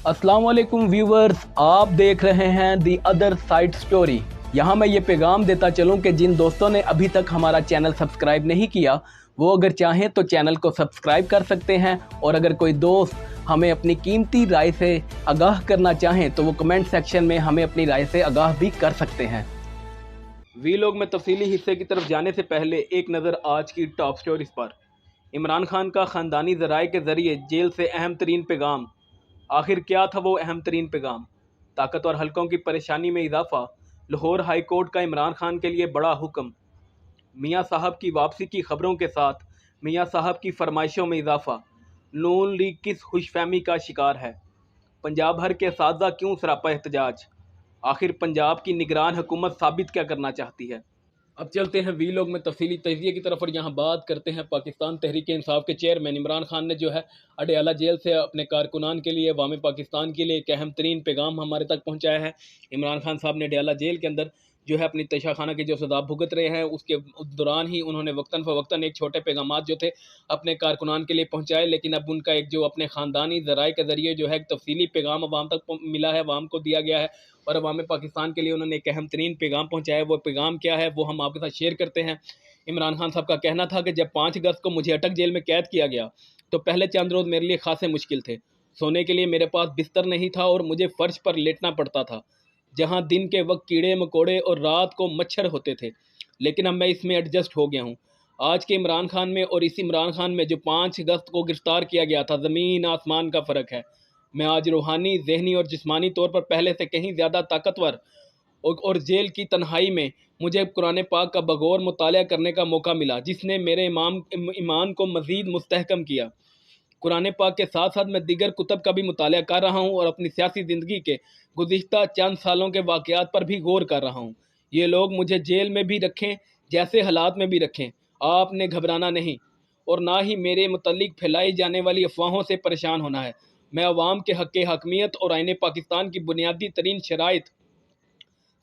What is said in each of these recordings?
अस्सलाम वालेकुम व्यूवर्स, आप देख रहे हैं दी अदर साइड स्टोरी। यहाँ मैं ये पैगाम देता चलूँ कि जिन दोस्तों ने अभी तक हमारा चैनल सब्सक्राइब नहीं किया वो अगर चाहें तो चैनल को सब्सक्राइब कर सकते हैं, और अगर कोई दोस्त हमें अपनी कीमती राय से आगाह करना चाहें तो वो कमेंट सेक्शन में हमें अपनी राय से आगाह भी कर सकते हैं। वीलॉग में तफसीली हिस्से की तरफ जाने से पहले एक नज़र आज की टॉप स्टोरीज पर। इमरान खान का ख़ानदानी ज़राए के ज़रिए जेल से अहम तरीन पैगाम। आखिर क्या था वो अहम तरीन पैगाम? ताकतवर हलकों की परेशानी में इजाफा। लाहौर हाई कोर्ट का इमरान खान के लिए बड़ा हुक्म। मियाँ साहब की वापसी की खबरों के साथ मियाँ साहब की फरमाइशों में इजाफा। नून लीग किस खुशफहमी का शिकार है? पंजाब भर के साजा क्यों सरापा एहतजाज? आखिर पंजाब की निगरान हुकूमत साबित क्या करना चाहती है? अब चलते हैं वीलॉग में तफसीली तजिए की तरफ, और यहाँ बात करते हैं पाकिस्तान तहरीक इंसाफ के चेयरमैन इमरान खान ने जो है अडयाला जेल से अपने कारकुनान के लिए, अवाम पाकिस्तान के लिए एक अहम तरीन पैगाम हमारे तक पहुँचाया है। इमरान खान साहब ने अडयाला जेल के अंदर जो है अपनी तशाखाना की जो सजा भुगत रहे हैं उसके दौरान ही उन्होंने वक्तन फ़वक्तन एक छोटे पैगाम जो थे अपने कारकुनान के लिए पहुँचाए, लेकिन अब उनका एक जो अपने ख़ानदानी ज़राए के ज़रिए जो है एक तफसीली पैगाम अवाम तक मिला है, अवाम को दिया गया है, और अवाम पाकिस्तान के लिए उन्होंने एक अहम तरीन पैगाम पहुँचाया। वो पैगाम क्या है वो हम आपके साथ शेयर करते हैं। इमरान खान साहब का कहना था कि जब 5 अगस्त को मुझे अटक जेल में कैद किया गया तो पहले चंद रोज़ मेरे लिए खासे मुश्किल थे। सोने के लिए मेरे पास बिस्तर नहीं था और मुझे फ़र्श पर लेटना पड़ता था, जहाँ दिन के वक्त कीड़े मकोड़े और रात को मच्छर होते थे। लेकिन अब मैं इसमें एडजस्ट हो गया हूँ। आज के इमरान खान में और इस इमरान खान में जो 5 अगस्त को गिरफ़्तार किया गया था, ज़मीन आसमान का फ़र्क है। मैं आज रूहानी, ज़हनी और जिस्मानी तौर पर पहले से कहीं ज़्यादा ताकतवर, और जेल की तन्हाई में मुझे कुरान पाक का बगौर मुताला करने का मौका मिला, जिसने मेरे ईमान को मज़ीद मुस्तहकम किया। कुरान पाक के साथ साथ मैं दीगर कुतब का भी मुताला कर रहा हूँ और अपनी सियासी ज़िंदगी के गुज़िश्ता चंद सालों के वाक़यात पर भी गौर कर रहा हूँ। ये लोग मुझे जेल में भी रखें, जैसे हालात में भी रखें, आपने घबराना नहीं और ना ही मेरे मुतल्लिक फैलाई जाने वाली अफवाहों से परेशान होना है। मैं अवाम के हक़ हकमियत और आईन पाकिस्तान की बुनियादी तरीन शराइत,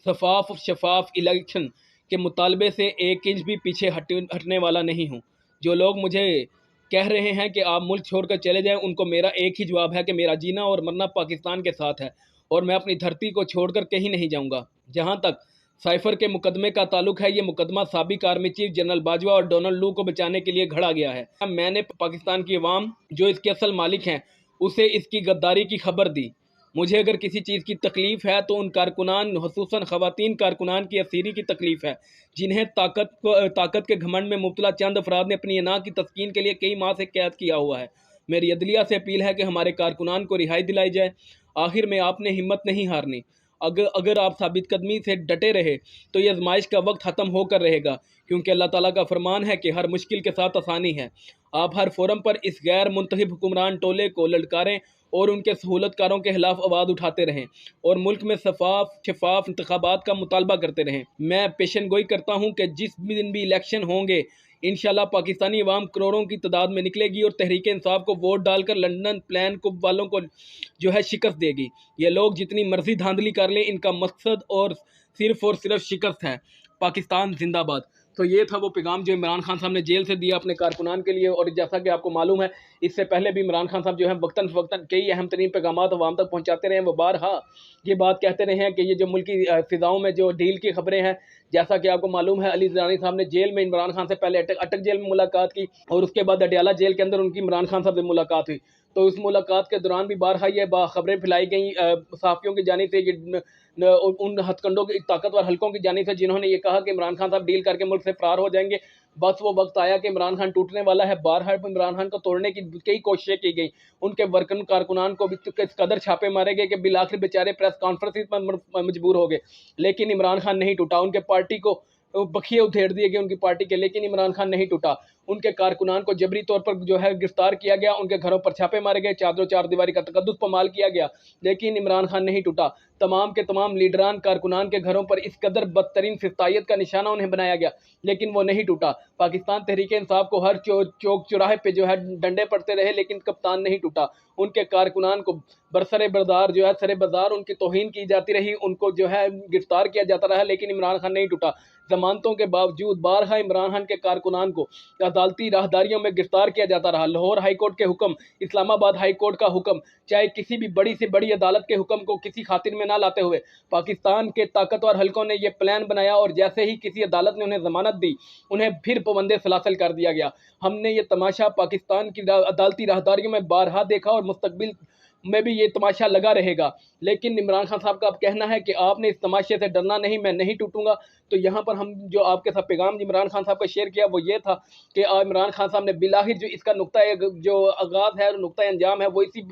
शफाफ शफाफ इलेक्शन के मुतालबे से 1 इंच भी पीछे हटने वाला नहीं हूँ। जो लोग मुझे कह रहे हैं कि आप मुल्क छोड़कर चले जाएं, उनको मेरा एक ही जवाब है कि मेरा जीना और मरना पाकिस्तान के साथ है और मैं अपनी धरती को छोड़कर कहीं नहीं जाऊंगा। जहां तक साइफर के मुकदमे का ताल्लुक है, ये मुकदमा साबिक आर्मी चीफ जनरल बाजवा और डोनाल्ड लू को बचाने के लिए घड़ा गया है। मैंने पाकिस्तान की अवाम जो इसके असल मालिक हैं उसे इसकी गद्दारी की खबर दी। मुझे अगर किसी चीज़ की तकलीफ़ है तो उन कारकुनान, खुसूसन ख़वातीन कारकुनान की असीरी की तकलीफ़ है, जिन्हें ताकत के घमंड में मुब्तला चंद अफराद ने अपनी अना की तस्कीन के लिए कई माह से कैद किया हुआ है। मेरी अदलिया से अपील है कि हमारे कारकुनान को रिहाई दिलाई जाए। आखिर में आपने हिम्मत नहीं हारनी। अगर आप साबित कदमी से डटे रहे तो ये आजमाइश का वक्त ख़त्म होकर रहेगा, क्योंकि अल्लाह ताला का फरमान है कि हर मुश्किल के साथ आसानी है। आप हर फोरम पर इस गैर मुंतखब हुक्मरान टोले को ललकारें और उनके सहूलतकारों के खिलाफ आवाज़ उठाते रहें और मुल्क में शफाफ इंतखाबात का मुतालबा करते रहें। मैं पेशन गोई करता हूँ कि जिस दिन भी इलेक्शन होंगे इंशाल्लाह पाकिस्तानी अवाम करोड़ों की तादाद में निकलेगी और तहरीक इंसाफ को वोट डालकर लंदन प्लान को वालों को जो है शिकस्त देगी। ये लोग जितनी मर्जी धांधली कर लें, इनका मकसद और सिर्फ शिकस्त है। पाकिस्तान जिंदाबाद। तो ये था वो पैगाम जो इमरान खान साहब ने जेल से दिया अपने कारकुनान के लिए, और जैसा कि आपको मालूम है इससे पहले भी इमरान खान साहब जो है वक्तन फ़वक्तन कई अहम तरीन पैगाम अवाम तक पहुँचाते रहे हैं। वो बारहा ये बात कहते रहे हैं कि ये जो मुल्की फ़िज़ाओं में जो डील की खबरें हैं, जैसा कि आपको मालूम है अली ज़रानी साहब ने जेल में इमरान खान से पहले अटक जेल में मुलाकात की और उसके बाद अडयाला जेल के अंदर उनकी इमरान खान साहब से मुलाकात हुई। तो उस मुलाकात के दौरान भी बारहा ये खबरें फैलाई गई सहाफ़ियों की जानिब से, उन हथकंडों की ताकतवर हलकों की जानिब से, जिन्होंने ये कहा कि इमरान खान साहब डील करके मुल्क से फरार हो जाएंगे। बस वो वक्त आया कि इमरान खान टूटने वाला है। बारहा इमरान खान को तोड़ने की कई कोशिशें की गई, उनके वर्कन कारकुनान को भी इस कदर छापे मारे गए कि बिल आखिर बेचारे प्रेस कॉन्फ्रेंस पर मजबूर हो गए। लेकिन इमरान खान नहीं टूटा। उनके पार्टी को बखिए उधेड़ दिए गए उनकी पार्टी के, लेकिन इमरान खान नहीं टूटा। उनके कारकुनान को जबरी तौर पर जो है गिरफ्तार किया गया, उनके घरों पर छापे मारे गए, चादरों चार दीवारी का तकद्दुस पमाल किया गया, लेकिन इमरान खान नहीं टूटा। तमाम के तमाम लीडरान कारकुनान के घरों पर इस कदर बदतरीन फिस्तायत का निशाना उन्हें बनाया गया, लेकिन वो नहीं टूटा। पाकिस्तान तहरीक इंसाफ को हर चौक चौराहे पे जो है डंडे पड़ते रहे, लेकिन कप्तान नहीं टूटा। उनके कारकुनान को बरसरे बरदार जो है सरे बाजार उनकी तौहीन की जाती रही, उनको जो है गिरफ्तार किया जाता रहा, लेकिन इमरान खान नहीं टूटा। जमानतों के बावजूद बारहा इमरान खान के कारकुनान को अदालती राहदारियों में गिरफ्तार किया जाता रहा। लाहौर हाई कोर्ट के हुक्म, इस्लामाबाद हाई कोर्ट का हुक्म, चाहे किसी भी बड़ी से बड़ी अदालत के हुक्म को किसी खातिर में ना लाते हुए पाकिस्तान के ताकतवर हलकों ने यह प्लान बनाया और जैसे ही किसी अदालत ने उन्हें जमानत दी, उन्हें फिर पाबंदे सलासल कर दिया गया। हमने ये तमाशा पाकिस्तान की अदालती राहदारियों में बारहा देखा और मुस्तकबिल में भी ये तमाशा लगा रहेगा। लेकिन इमरान खान साहब का अब कहना है कि आपने इस तमाशे से डरना नहीं, मैं नहीं टूटूंगा। तो यहाँ पर हम जो आपके साथ पैगाम इमरान खान साहब का शेयर किया वो ये था कि इमरान खान साहब ने बिलाहिर जो इसका नुक्ता जो आगाज़ है और नुक्ता अंजाम है वो इसी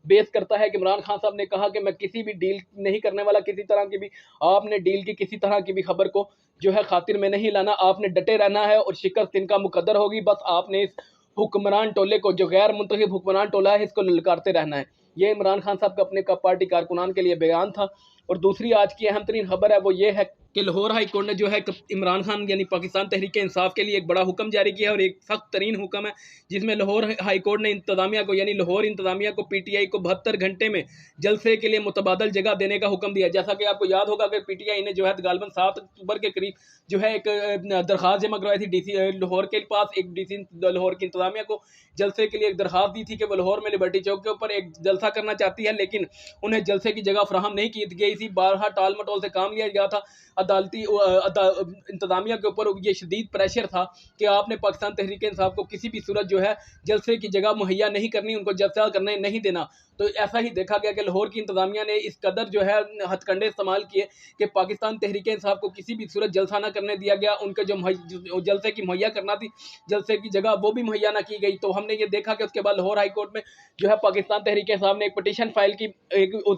बेस करता है कि इमरान खान साहब ने कहा कि मैं किसी भी डील नहीं करने वाला, किसी तरह की भी आपने डील की किसी तरह की भी खबर को जो है खातिर में नहीं लाना, आपने डटे रहना है और शिकस्त इनका मुकद्दर होगी। बस आपने इस हुक्मरान टोले को, जो गैर मुंतखब हुक्मरान टोला है, इसको ललकारते रहना है। ये इमरान खान साहब का अपने पार्टी कारकुनान के लिए बयान था। और दूसरी आज की अहम तरीन खबर है वो ये है कि लाहौर हाई कोर्ट ने जो है इमरान खान यानी पाकिस्तान तहरीक इंसाफ के लिए एक बड़ा हुक्म जारी किया और एक सख्त तरीन हुक्म है, जिसमें लाहौर हाई कोर्ट ने इंतजामिया को यानी लाहौर इंतजामिया को PTI को 72 घंटे में जलसे के लिए मुतबादल जगह देने का हुक्म दिया। जैसा कि आपको याद होगा कि PTI ने जो है गालबन 7 अक्टूबर के करीब जो है एक दरख्वास्त जमा करवाई थी DC लाहौर के पास, एक DC लाहौर की इंतजामिया को जलसे के लिए एक दरख्वास्त दी थी कि वो लाहौर में लिबर्टी चौक के ऊपर एक जलसा करना चाहती है, लेकिन उन्हें जलसे की जगह फराहम नहीं की गई थी। बारहा टाल मटोल से काम लिया गया था। अदालती इंतजामिया के ऊपर ये शदीद प्रेशर था कि आपने पाकिस्तान तहरीक इंसाफ को किसी भी सूरत जो है जलसे की जगह मुहैया नहीं करनी, उनको जलसा करने नहीं देना। तो ऐसा ही देखा गया कि लाहौर की इंतजामिया ने इस कदर जो है हथकंडे इस्तेमाल किए कि पाकिस्तान तहरीक इंसाफ को किसी भी सूरत जलसा ना करने दिया गया। उनके जो जलसे की मुहैया करना थी जलसे की जगह वो भी मुहैया ना की गई। तो हमने ये देखा कि उसके बाद लाहौर हाई कोर्ट में जो है पाकिस्तान तहरीक इंसाफ ने एक पटिशन फाइल की,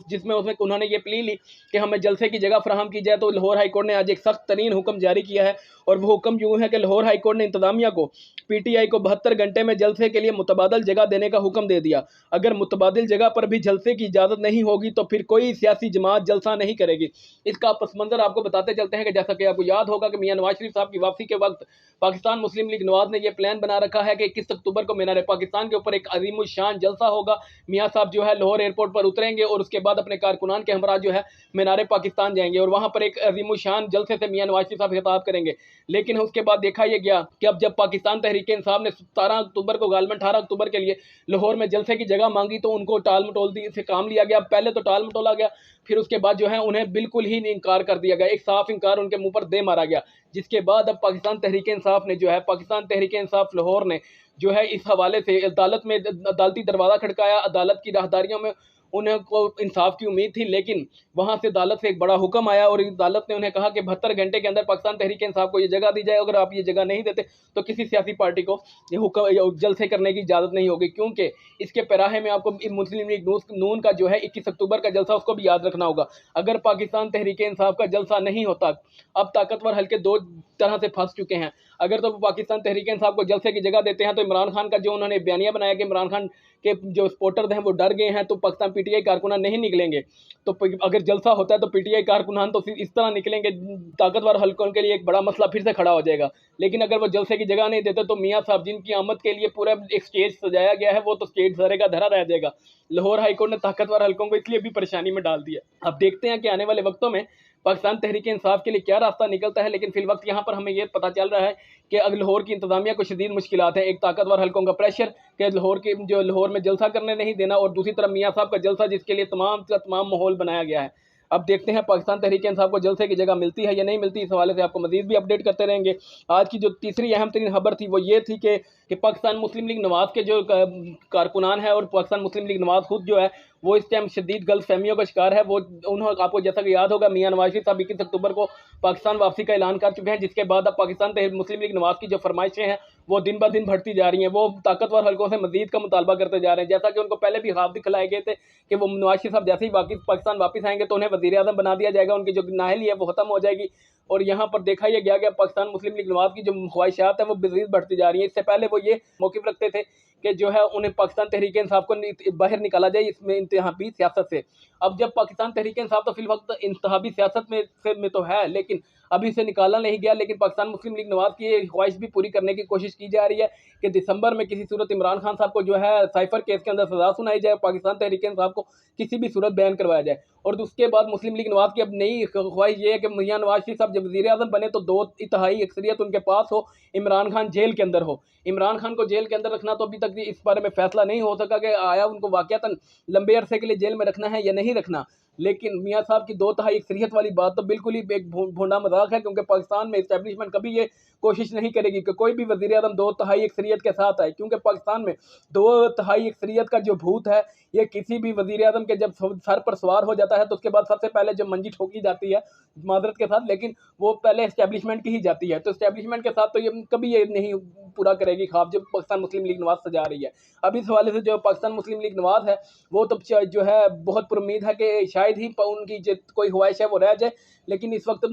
जिसमें उन्होंने ये प्ली ली कि हमें जलसे की जगह फराहम की जाए। तो लाहौर हाई कोर्ट ने आज एक सख्त तरीन हुक्म जारी किया है और वो हुक्म यूँ है कि लाहौर हाई कोर्ट ने इंतजामिया को PTI को 72 घंटे में जलसे के लिए मुतबादल जगह देने का हुक्म दे दिया। अगर मुतबादल जगह पर भी जलसे की इजाज़त नहीं होगी तो फिर कोई सियासी जमात जलसा नहीं करेगी। इसका पस मंज़र आपको बताते चलते हैं कि जैसा कि आपको याद होगा कि मियां नवाज शरीफ साहब की वापसी के वक्त पाकिस्तान मुस्लिम लीग नवाज ने यह प्लान बना रखा है कि 21 अक्टूबर को मीनार पाकिस्तान के ऊपर एक अजीम शान जलसा होगा। मियाँ साहब जो है लाहौर एयरपोर्ट पर उतरेंगे और उसके बाद अपने कारकुनान के हमरा जो है मीनार पाकिस्तान जाएंगे और वहाँ पर एक अजीम शान जलसे से मियां नवाज शरीफ साहब खिताब करेंगे। लेकिन उसके बाद देखा यह गया कि अब जब पाकिस्तान तहरीक इंसाफ ने 17 अक्टूबर को गालमन 18 अक्टूबर के लिए लाहौर में जलसे की जगह मांगी तो उनको टाल मटोल से काम लिया गया। पहले तो टाल मटोला गया, फिर उसके बाद जो है उन्हें बिल्कुल ही इनकार कर दिया गया, एक साफ इनकार उनके मुंह पर दे मारा गया। जिसके बाद अब पाकिस्तान तहरीक इंसाफ ने जो है पाकिस्तान तहरीक इंसाफ लाहौर ने जो है इस हवाले से अदालत में अदालती दरवाज़ा खड़काया। अदालत की राहदारियों में उन्हें को इंसाफ की उम्मीद थी, लेकिन वहाँ से अदालत से एक बड़ा हुक्म आया और अदालत ने उन्हें कहा कि 72 घंटे के अंदर पाकिस्तान तहरीक इंसाफ को ये जगह दी जाए। अगर आप ये जगह नहीं देते तो किसी सियासी पार्टी को ये हुक्म जलसे करने की इजाज़त नहीं होगी, क्योंकि इसके पैराहे में आपको मुस्लिम लीग नून का जो है 21 अक्टूबर का जलसा उसको भी याद रखना होगा। अगर पाकिस्तान तहरीक इंसाफ का जलसा नहीं होता, अब ताकतवर हल्के दो तरह से फंस चुके हैं। अगर तो पाकिस्तान तहरीक इंसाफ को जलसे की जगह देते हैं तो इमरान खान का जो उन्होंने बयानिया बनाया कि इमरान खान के जो सपोर्टर्स हैं वो डर गए हैं तो पाकिस्तान PTI कारकुनान नहीं निकलेंगे। तो अगर जलसा होता है तो PTI कारकुनान तो इस तरह निकलेंगे, ताकतवर हल्कों के लिए एक बड़ा मसला फिर से खड़ा हो जाएगा। लेकिन अगर वो जलसे की जगह नहीं देते तो मियाँ साहब जिनकी आमद के लिए पूरा एक स्टेज सजाया गया है वो तो स्टेज धरे का धरा रह जाएगा। लाहौर हाईकोर्ट ने ताकतवर हल्कों को इसलिए भी परेशानी में डाल दिया। अब देखते हैं कि आने वाले वक्तों में पाकिस्तान तहरीक इंसाफ के लिए क्या रास्ता निकलता है। लेकिन फिल वक्त यहाँ पर हमें ये पता चल रहा है कि अगर लाहौर की इंतजामिया को शदीद मुश्किलात हैं। एक ताकतवर हल्कों का प्रेशर कि लाहौर में जलसा करने नहीं देना, और दूसरी तरफ मियाँ साहब का जलसा जिसके लिए तमाम माहौल बनाया गया है। अब देखते हैं पाकिस्तान तहरीक इंसाफ को जलसे की जगह मिलती है या नहीं मिलती। इस हवाले से आपको मजीद भी अपडेट करते रहेंगे। आज की जो तीसरी अहम तरीन खबर थी वो ये थी कि पाकिस्तान मुस्लिम लीग नवाज के जो कारकुनान है और पाकिस्तान मुस्लिम लीग नवाज खुद जो है वो इस टाइम शदीद गलत फहमियों का शिकार है। वो उन्होंने आपको जैसा कि याद होगा मियां नवाज शरीफ साहब 21 अक्टूबर को पाकिस्तान वापसी का ऐलान कर चुके हैं, जिसके बाद अब पाकिस्तान मुस्लिम लीग नवाज की जो फरमाइशें हैं वो दिन ब दिन बढ़ती जा रही हैं। वो ताकतवर हल्कों से मजीद का मुतालबा करते जा रहे हैं। जैसा कि उनको पहले भी ख्वाब दिखलाए गए थे कि वो नवाज शरीफ साहब जैसे ही पाकिस्तान वापस आएंगे तो उन्हें वज़ीर आज़म बना दिया जाएगा, उनकी जो नाअहली है वो ख़त्म हो जाएगी। और यहाँ पर देखा यह गया कि पाकिस्तान मुस्लिम लीग नवाज की जो ख्वाहिशात हैं वो मज़ीद बढ़ती जा रही हैं। इससे पहले वो ये मौक़िफ़ रखते थे कि जो है उन्हें पाकिस्तान तहरीक इंसाफ को बाहर निकाला जाए इसमें इंतहाबी सियासत से। अब जब पाकिस्तान तहरीक इंसाफ तो फिल वक्त इंतहाबी सियासत में तो है, लेकिन अभी से निकाला नहीं गया, लेकिन पाकिस्तान मुस्लिम लीग नवाज की ये ख्वाहिश भी पूरी करने की कोशिश की जा रही है कि दिसंबर में किसी सूरत इमरान खान साहब को जो है साइफर केस के अंदर सजा सुनाई जाए, पाकिस्तान तहरीक इंसाफ को किसी भी सूरत बैन करवाया जाए। और उसके बाद मुस्लिम लीग नवाज की अब नई ख्वाहिश ये है कि मियां नवाज शरीफ साहब जब वज़ीर आज़म बने तो 2/3 अक्सरियत उनके पास हो, इमरान खान जेल के अंदर हो। इमरान खान को जेल के अंदर रखना तो अभी तक भी इस बारे में फैसला नहीं हो सका कि आया उनको वाकयातन लंबे अरसे के लिए जेल में रखना है या नहीं रखना। लेकिन मियां साहब की 2/3 अक्सरियत वाली बात तो बिल्कुल ही एक भोंडा मजाक है, क्योंकि पाकिस्तान में इस्टेब्लिशमेंट कभी ये कोशिश नहीं करेगी कि कोई भी वज़ीर आज़म 2/3 अक्सरियत के साथ आए, क्योंकि पाकिस्तान में 2/3 अक्सरियत का जो भूत है ये किसी भी वज़ीर आज़म के जब सर पर सवार हो जाता है तो उसके बाद सबसे पहले जब मंजी ठोकी जाती है मादरत के साथ, लेकिन वो पहले इस्टेब्लिशमेंट की ही जाती है। तो इस्टेब्लिशमेंट के साथ तो ये कभी ये नहीं पूरा करेगी ख्वाब जो पाकिस्तान मुस्लिम लीग नवाज सजा रही है। अब इस हवाले से जो पाकिस्तान मुस्लिम लीग नवाज है वो तो जो है बहुत पुरुम्मीद है कि शायद ही उनकी जो कोई ख्वाहिश है वो रह जाए, लेकिन इस वक्त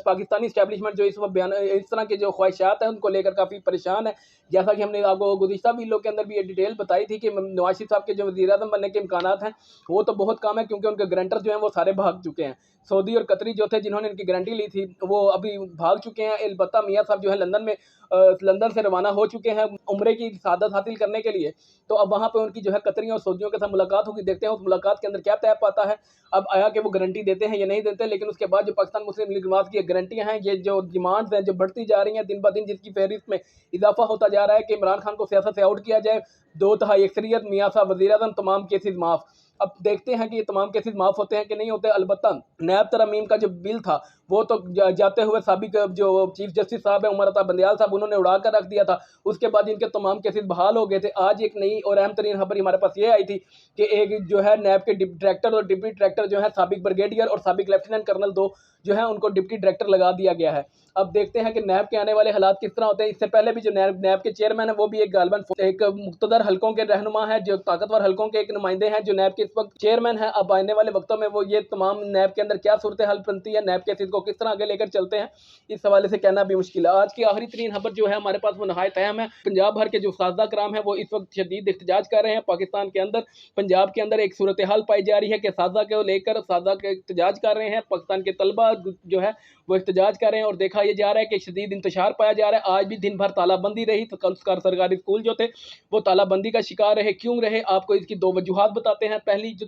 पाकिस्तानी इस्टेब्लिशमेंट जो इस वक्त बयान इस तरह के जो ख्वाहिशात हैं उनको लेकर काफ़ी परेशान है। जैसा कि हमने आपको गुज़िश्ता वीडियो के अंदर भी ये डिटेल बताई थी कि नवाज शरीफ साहब के जो वज़ीर आज़म बनने के इम्कानात हैं वो तो बहुत कम है, क्योंकि उनके गारंटर जो हैं वो सारे भाग चुके हैं। सऊदी और कतरी जो थे जिन्होंने इनकी गारंटी ली थी वो अभी भाग चुके हैं। अलबत्ता मियां साहब जो है लंदन से रवाना हो चुके हैं उम्रे की सादत हासिल करने के लिए। तो अब वहाँ पे उनकी जो है कतरियों और सऊदियों के साथ मुलाकात होगी, देखते हैं उस मुलाकात के अंदर क्या तय पाता है। अब आया कि वो गारंटी देते हैं या नहीं देते, लेकिन उसके बाद जो पाकिस्तान मुस्लिम लीग नवाज की गारंटियाँ हैं, ये जो डिमांड्स हैं जो बढ़ती जा रही हैं दिन ब दिन, जिसकी फहरिस्त में इजाफा होता जा रहा है कि इमरान खान को सियासत से आउट किया जाए, 2/3 अक्सरियत, मियां साहब वज़ीर आज़म, तमाम केसेस माफ़। अब देखते हैं कि ये तमाम केसेस माफ़ होते हैं कि नहीं होते। अलबत्ता नैब तरमीम का जो बिल था वो तो जाते हुए साबिक जो चीफ जस्टिस साहब हैं उमर अता बंदयाल साहब उन्होंने उड़ा कर रख दिया था। उसके बाद इनके तमाम केसेस बहाल हो गए थे। आज एक नई और अहम तरीन खबर हमारे पास ये आई थी कि एक जो है नैब के डायरेक्टर और डिप्टी डायरेक्टर जो है साबिक ब्रिगेडियर और साबिक लेफ्टिनेंट कर्नल दो जो है उनको डिप्टी डायरेक्टर लगा दिया गया है। अब देखते हैं कि नैब के आने वाले हालात किस तरह होते हैं। इससे पहले भी जो नैब के चेयरमैन है वो भी एक गालबन एक मुक्तदर हलकों के रहनुमा है, जो ताकतवर हलकों के एक नुमाइंदे हैं जो नैब के इस वक्त चेयरमैन है। अब आने वाले वक्तों में वो ये तमाम नैब के अंदर क्या सूरत हाल बनती है, नैब केसेस को किस तरह आगे लेकर चलते हैं, इस हवाले से कहना भी मुश्किल है। आज की आखिरी तरीन खबर जो है हमारे पास वो नहायत अहम है। पंजाब भर के जो सादा कराम है वो इस वक्त शदीद एहतजाज कर रहे हैं। पाकिस्तान के अंदर पंजाब के अंदर एक सूरत हाल पाई जा रही है कि सादा को लेकर सादा के एहतजाज कर रहे हैं। पाकिस्तान के तलबा जो है वो एहतजाज कर रहे हैं और देखा यह जा रहा है कि शदीद इंतशार पाया जा रहा है। आज भी दिन भर तालाबंदी रही, तो कल सरकारी स्कूल जो थे वो तालाबंदी का शिकार रहे। क्यों रहे, आपको इसकी दो वजूहात बताते हैं। पहली जो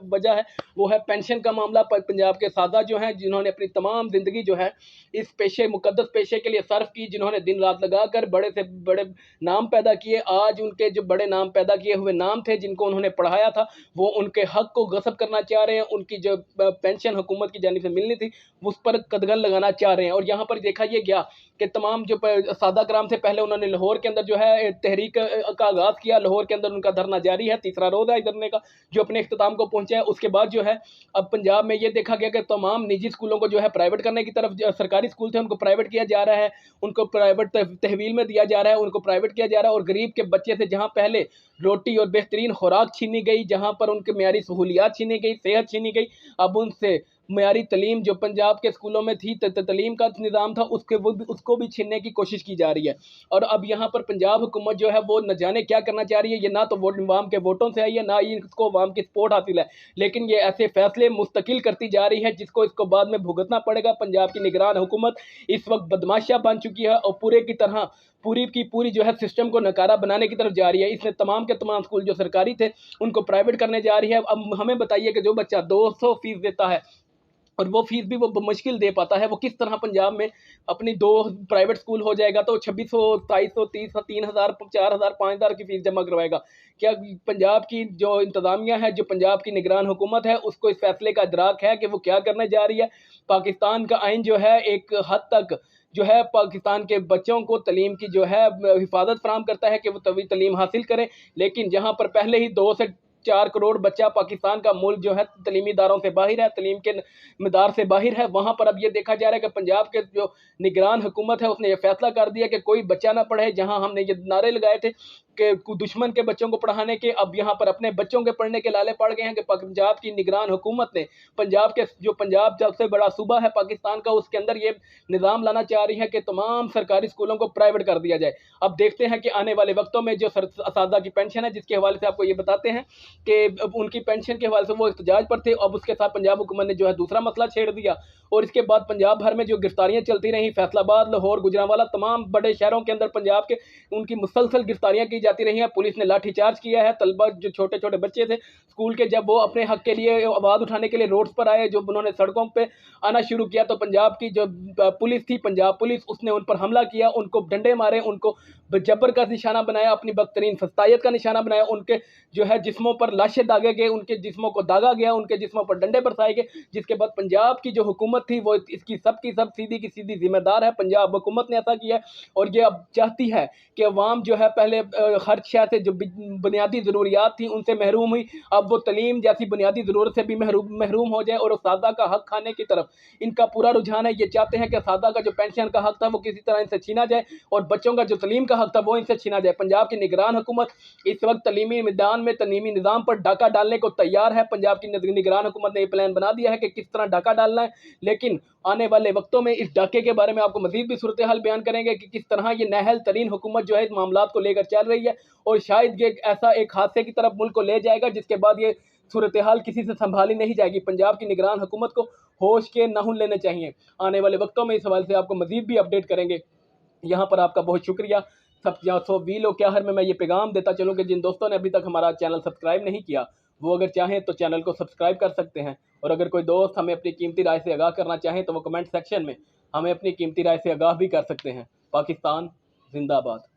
वजह है वो है पेंशन का मामला। पंजाब के सादा जो हैं जिन्होंने अपनी तमाम ज़िंदगी जो है इस पेशे मुकद्दस पेशे के लिए सर्फ की, जिन्होंने दिन रात लगाकर बड़े से बड़े नाम पैदा किए, आज उनके जो बड़े नाम पैदा किए हुए नाम थे जिनको उन्होंने पढ़ाया था वो उनके हक को गसब करना चाह रहे हैं। उनकी जो पेंशन हुकूमत की जानिब से मिलनी थी उस पर कदगन लगाना चाह रहे हैं। और यहाँ पर देखा यह गया कि तमाम जो सादा कराम से पहले उन्होंने लाहौर के अंदर जो है तहरीक का आगाज़ किया। लाहौर के अंदर उनका धरना जारी है, तीसरा रोज़ है धरने का जो अपने इख्तिताम को पहुंचा है। उसके बाद जो है अब पंजाब में ये देखा गया कि तमाम निजी स्कूलों को जो है प्राइवेट करने की तरफ, सरकारी स्कूल थे उनको प्राइवेट किया जा रहा है, उनको प्राइवेट तहवील में दिया जा रहा है, उनको प्राइवेट किया जा रहा है। और गरीब के बच्चे से जहाँ पहले रोटी और बेहतरीन खुराक छीनी गई, जहाँ पर उनके म्यारी सहूलियात छीनी गई, सेहत छीनी गई, अब उनसे म्यारी तलीम जो पंजाब के स्कूलों में थी, तलीम का निज़ाम था, उसको भी छीनने की कोशिश की जा रही है। और अब यहाँ पर पंजाब हुकूमत जो है वो न जाने क्या करना चाह रही है। ये ना तो वोट अवाम के वोटों से आई है, ना ही इसको अवाम की सपोर्ट हासिल है, लेकिन ये ऐसे फैसले मुस्तकिल करती जा रही है जिसको इसको बाद में भुगतना पड़ेगा। पंजाब की निगरान हुकूमत इस वक्त बदमाशा बन चुकी है और पूरे की तरह पूरी की पूरी जो है सिस्टम को नकारा बनाने की तरफ जा रही है। इसने तमाम के तमाम स्कूल जो सरकारी थे उनको प्राइवेट करने जा रही है। अब हमें बताइए कि जो बच्चा 200 फीस देता है और वो फीस भी वो मुश्किल दे पाता है, वो किस तरह पंजाब में अपनी 2 प्राइवेट स्कूल हो जाएगा तो 2600, 2200, 3000, 4000, 5000 की फीस जमा करवाएगा। क्या पंजाब की जो इंतज़ामिया है, जो पंजाब की निगरान हुकूमत है, उसको इस फैसले का इदराक है कि वो क्या करने जा रही है? पाकिस्तान का आइन जो है एक हद तक जो है पाकिस्तान के बच्चों को तलीम की जो है हिफाजत फराहम करता है कि वो तभी तलीम हासिल करें, लेकिन जहाँ पर पहले ही 2 से 4 करोड़ बच्चा पाकिस्तान का मुल्क जो है तलीमी इदारों से बाहर है, तलीम के मदार से बाहर है, वहाँ पर अब ये देखा जा रहा है कि पंजाब के जो निगरान हुकूमत है उसने ये फैसला कर दिया कि कोई बच्चा ना पढ़े। जहाँ हमने ये नारे लगाए थे दुश्मन के बच्चों को पढ़ाने के अब यहाँ पर अपने बच्चों के पढ़ने के लाले पड़ गए हैं कि पंजाब की निगरान हुकूमत ने पंजाब सबसे बड़ा सूबा है पाकिस्तान का, उसके अंदर ये निज़ाम लाना चाह रही है कि तमाम सरकारी स्कूलों को प्राइवेट कर दिया जाए। अब देखते हैं कि आने वाले वक्तों में जो असातिज़ा की पेंशन है, जिसके हवाले से आपको ये बताते हैं कि उनकी पेंशन के हवाले से वो एहतजाज पर थे, अब उसके साथ पंजाब हुकूमत ने जो है दूसरा मसला छेड़ दिया और इसके बाद पंजाब भर में जो गिरफ्तारियां चलती रहीं, फैसलाबाद, लाहौर, गुजरांवाला, तमाम बड़े शहरों के अंदर पंजाब के उनकी मुसलसल गिरफ्तारियां की जाती रही हैं। पुलिस ने लाठीचार्ज किया है। तलबा जो छोटे छोटे बच्चे थे स्कूल के, जब वो अपने हक के लिए आवाज़ उठाने के लिए रोड्स पर आए, जो उन्होंने सड़कों पर आना शुरू किया, तो पंजाब की जो पुलिस थी, पंजाब पुलिस, उसने उन पर हमला किया, उनको डंडे मारे, उनको जबर का निशाना बनाया, अपनी बदतरीन फस्तायत का निशाना बनाया, उनके जो है जिस्मों पर लाशें दागे गए, उनके जिस्मों को दागा गया, उनके जिस्मों पर डंडे बरसाए गए, जिसके बाद पंजाब की जो हुकूमत थी वो इसकी सब की सब सीधी की सीधी जिम्मेदार है। पंजाब हुकूमत ने ऐसा किया और ये अब चाहती है कि अवाम जो है पहले हर शय से जो बुनियादी ज़रूरियात थी उनसे महरूम हुई, अब वो तलीम जैसी बुनियादी ज़रूरत से भी महरूम हो जाए और उस्तादा का हक खाने की तरफ इनका पूरा रुझान है। ये चाहते हैं कि उस्तादा का जो पेंशन का हक था वो किसी तरह इनसे छीना जाए और बच्चों का जो तलीम का हक था वो इनसे छीना जाए। पंजाब की निगरान हुकूमत इस वक्त तलीमी मैदान में तलीमी निज़ाम पर डाका डालने को तैयार है। पंजाब की निगरान हुकूमत ने यह प्लान बना दिया है कि किस तरह डाका डालना है, लेकिन आने वाले वक्तों में इस डाके के बारे में आपको मजीद भी सूरत हाल बयान करेंगे कि किस तरह ये नाअहल तरीन हुकूमत जो है इस मामलात को लेकर चल रही है और शायद ये ऐसा एक हादसे की तरफ मुल्क को ले जाएगा जिसके बाद ये सूरत हाल किसी से संभाली नहीं जाएगी। पंजाब की निगरान हुकूमत को होश के नाखून लेने चाहिए। आने वाले वक्तों में इस हवाले से आपको मजीद भी अपडेट करेंगे। यहाँ पर आपका बहुत शुक्रिया। वीलो क्या हर में मैं ये पैगाम देता चलूँ कि जिन दोस्तों ने अभी तक हमारा चैनल सब्सक्राइब नहीं किया वो अगर चाहें तो चैनल को सब्सक्राइब कर सकते हैं, और अगर कोई दोस्त हमें अपनी कीमती राय से आगाह करना चाहें तो वो कमेंट सेक्शन में हमें अपनी कीमती राय से आगाह भी कर सकते हैं। पाकिस्तान जिंदाबाद।